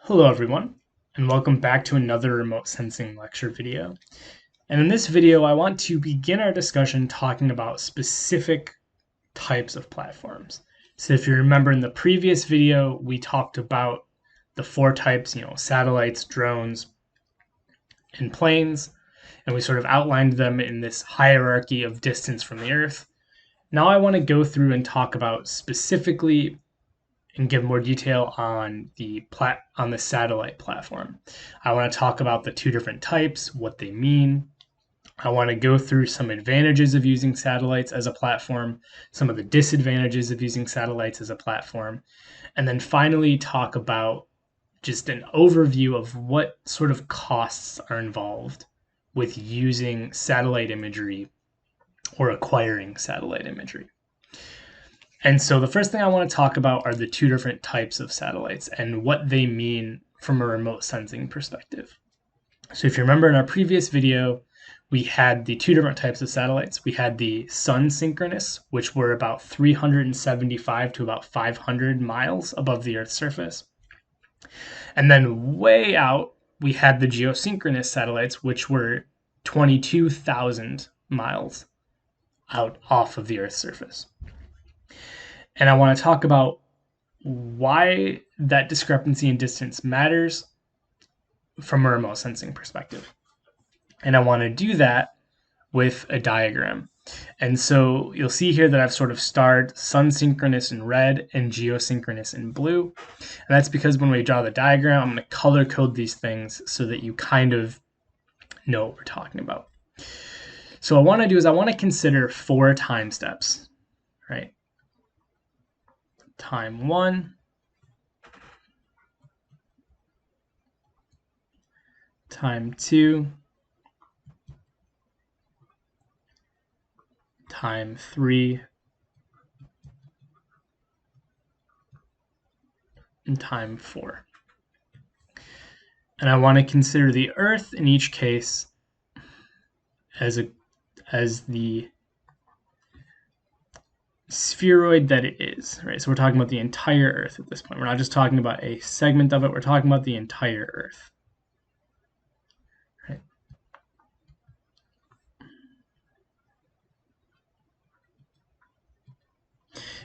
Hello everyone, and welcome back to another remote sensing lecture video. And in this video, I want to begin our discussion talking about specific types of platforms. So if you remember in the previous video, we talked about the four types, satellites, drones, and planes, and we sort of outlined them in this hierarchy of distance from the Earth. Now I want to go through and talk about specifically and give more detail on the satellite platform. I want to talk about the two different types, what they mean. I want to go through some advantages of using satellites as a platform, some of the disadvantages of using satellites as a platform, and then finally talk about just an overview of what sort of costs are involved with using satellite imagery or acquiring satellite imagery. And so the first thing I want to talk about are the two different types of satellites and what they mean from a remote sensing perspective. So if you remember in our previous video, we had the two different types of satellites. We had the Sunsynchronous, which were about 375 to about 500 miles above the Earth's surface. And then way out, we had the Geosynchronous satellites, which were 22,000 miles out off of the Earth's surface. And I want to talk about why that discrepancy in distance matters from a remote sensing perspective. And I want to do that with a diagram. And so you'll see here that I've sort of starred Sunsynchronous in red and Geosynchronous in blue. And that's because when we draw the diagram, I'm going to color code these things so that you kind of know what we're talking about. So what I want to do is I want to consider 4 time steps, right? Time 1, time 2, time 3, and time 4. And I want to consider the Earth in each case as the spheroid that it is, right? So we're talking about the entire Earth at this point. We're not just talking about a segment of it, we're talking about the entire Earth. Right?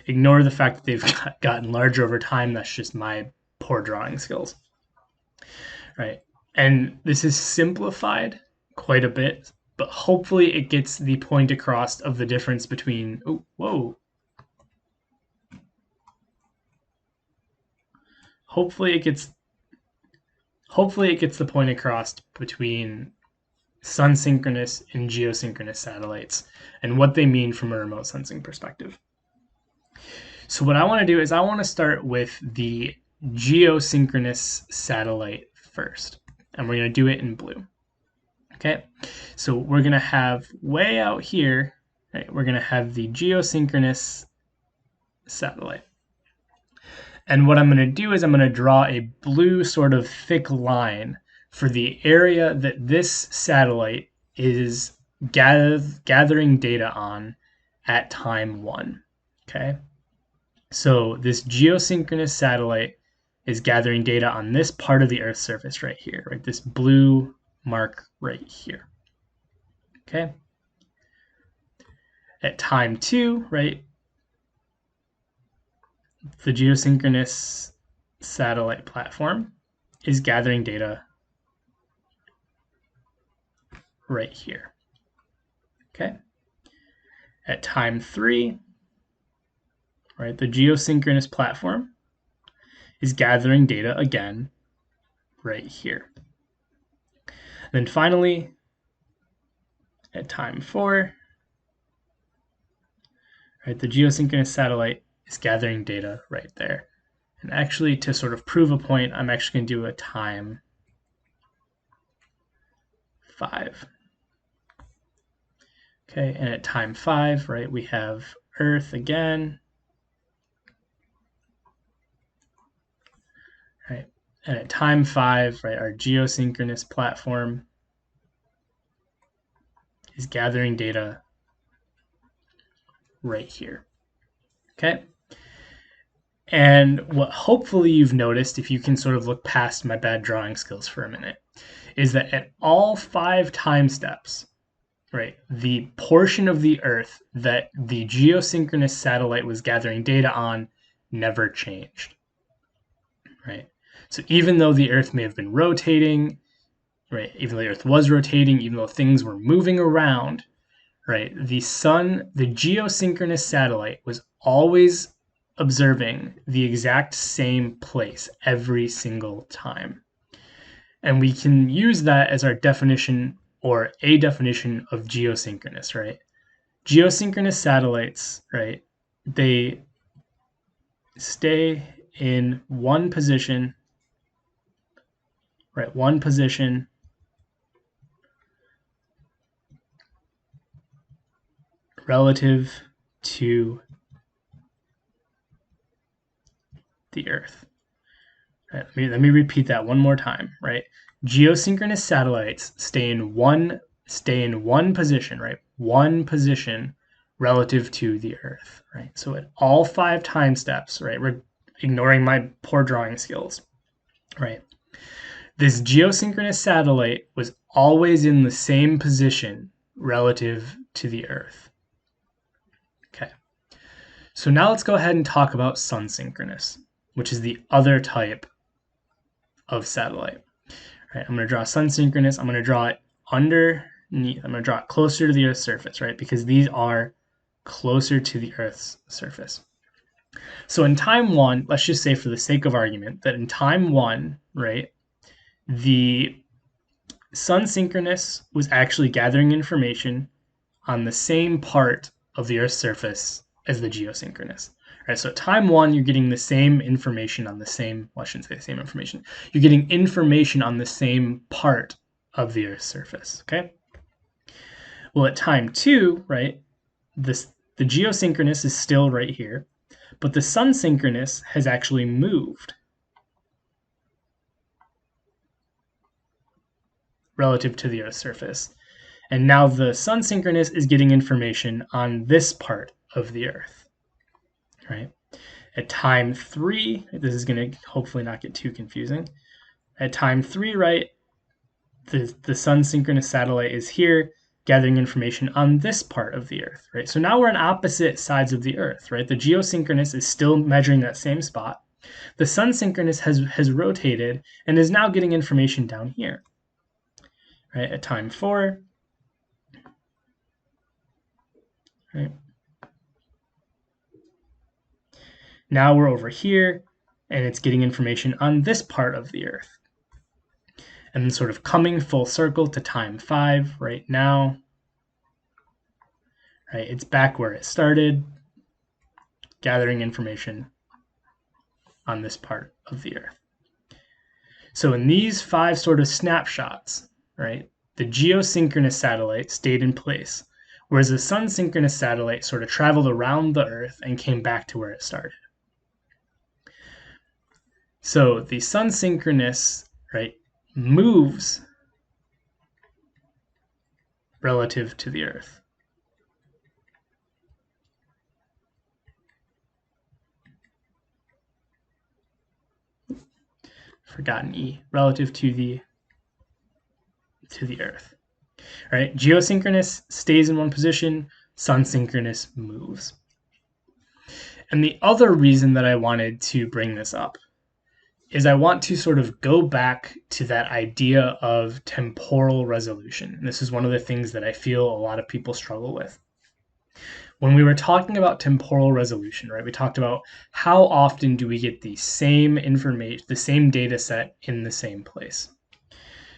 Ignore the fact that they've gotten larger over time. That's just my poor drawing skills. Right? And this is simplified quite a bit, but hopefully it gets the point across of the difference between, hopefully it gets the point across between Sunsynchronous and Geosynchronous satellites and what they mean from a remote sensing perspective. So what I want to do is I want to start with the Geosynchronous satellite first, and we're going to do it in blue. Okay, so we're going to have way out here, right, we're going to have the Geosynchronous satellite. And what I'm going to do is I'm going to draw a blue sort of thick line for the area that this satellite is gathering data on at time 1. Okay, so this Geosynchronous satellite is gathering data on this part of the Earth's surface right here, right? This blue mark right here. Okay. At time 2, right, the Geosynchronous satellite platform is gathering data right here. Okay. At time 3, right, the Geosynchronous platform is gathering data again right here. Then finally, at time 4, right, the Geosynchronous satellite is gathering data right there. And actually, to sort of prove a point, I'm actually going to do a time 5. Okay, and at time 5, right, we have Earth again. Right, and at time 5, right, our Geosynchronous platform is gathering data right here. Okay, And what hopefully you've noticed, if you can sort of look past my bad drawing skills for a minute, is that at all 5 time steps, right, the portion of the Earth that the geosynchronous satellite was gathering data on never changed, right? So even though the Earth may have been rotating, right, even though the Earth was rotating, even though things were moving around, right, the geosynchronous satellite was always observing the exact same place every single time. And we can use that as our definition or a definition of geosynchronous, right? Geosynchronous satellites, right, they stay in one position, right, one position relative to the Earth. Right, let me repeat that one more time, right? Geosynchronous satellites stay in one position, right? One position relative to the Earth, right? So at all 5 time steps, right? We're ignoring my poor drawing skills, right? This geosynchronous satellite was always in the same position relative to the Earth. Okay. So now let's go ahead and talk about sunsynchronous, which is the other type of satellite. Right, I'm going to draw sunsynchronous. I'm going to draw it underneath. I'm going to draw it closer to the Earth's surface, right? Because these are closer to the Earth's surface. So in time 1, let's just say for the sake of argument that in time 1, right, the sunsynchronous was actually gathering information on the same part of the Earth's surface as the geosynchronous. Right, so at time 1, you're getting the same information on the same, well, I shouldn't say the same information. You're getting information on the same part of the Earth's surface, okay? Well, at time 2, right, the geosynchronous is still right here, but the sunsynchronous has actually moved relative to the Earth's surface. And now the sunsynchronous is getting information on this part of the Earth, right? At time 3, this is going to hopefully not get too confusing. At time 3, right, the sunsynchronous satellite is here gathering information on this part of the Earth, right? So now we're on opposite sides of the Earth, right? The geosynchronous is still measuring that same spot. The sunsynchronous has rotated and is now getting information down here, right? At time 4, right? Now we're over here, and it's getting information on this part of the Earth. And then sort of coming full circle to time 5 right now. Right, it's back where it started, gathering information on this part of the Earth. So in these 5 sort of snapshots, right, the geosynchronous satellite stayed in place, whereas the sunsynchronous satellite sort of traveled around the Earth and came back to where it started. So the sunsynchronous, right, moves relative to the Earth. Forgotten E, relative to the Earth. Right, geosynchronous stays in one position, sunsynchronous moves. And the other reason that I wanted to bring this up is I want to sort of go back to that idea of temporal resolution. And this is one of the things that I feel a lot of people struggle with. When we were talking about temporal resolution, right, we talked about how often do we get the same information, the same data set in the same place.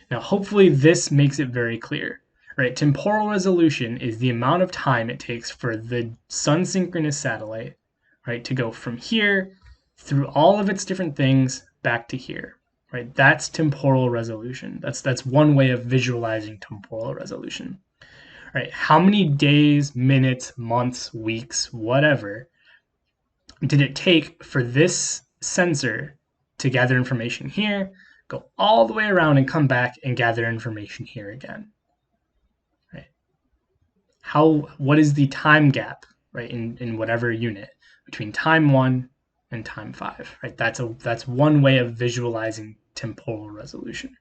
Now, hopefully this makes it very clear, right? Temporal resolution is the amount of time it takes for the sunsynchronous satellite, right, to go from here through all of its different things back to here, right? That's temporal resolution. That's one way of visualizing temporal resolution, right? How many days, minutes, months, weeks, whatever, did it take for this sensor to gather information here, go all the way around and come back and gather information here again, right? What is the time gap, right, in whatever unit between time 1 and time 5, right? That's one way of visualizing temporal resolution.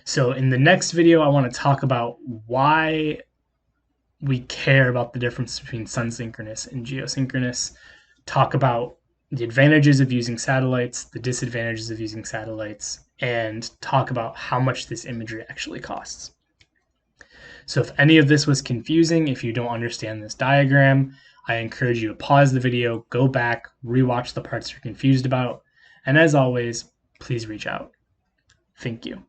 So in the next video, I want to talk about why we care about the difference between sunsynchronous and geosynchronous, talk about the advantages of using satellites, the disadvantages of using satellites, and talk about how much this imagery actually costs. So if any of this was confusing, if you don't understand this diagram, I encourage you to pause the video, go back, rewatch the parts you're confused about, and as always, please reach out. Thank you.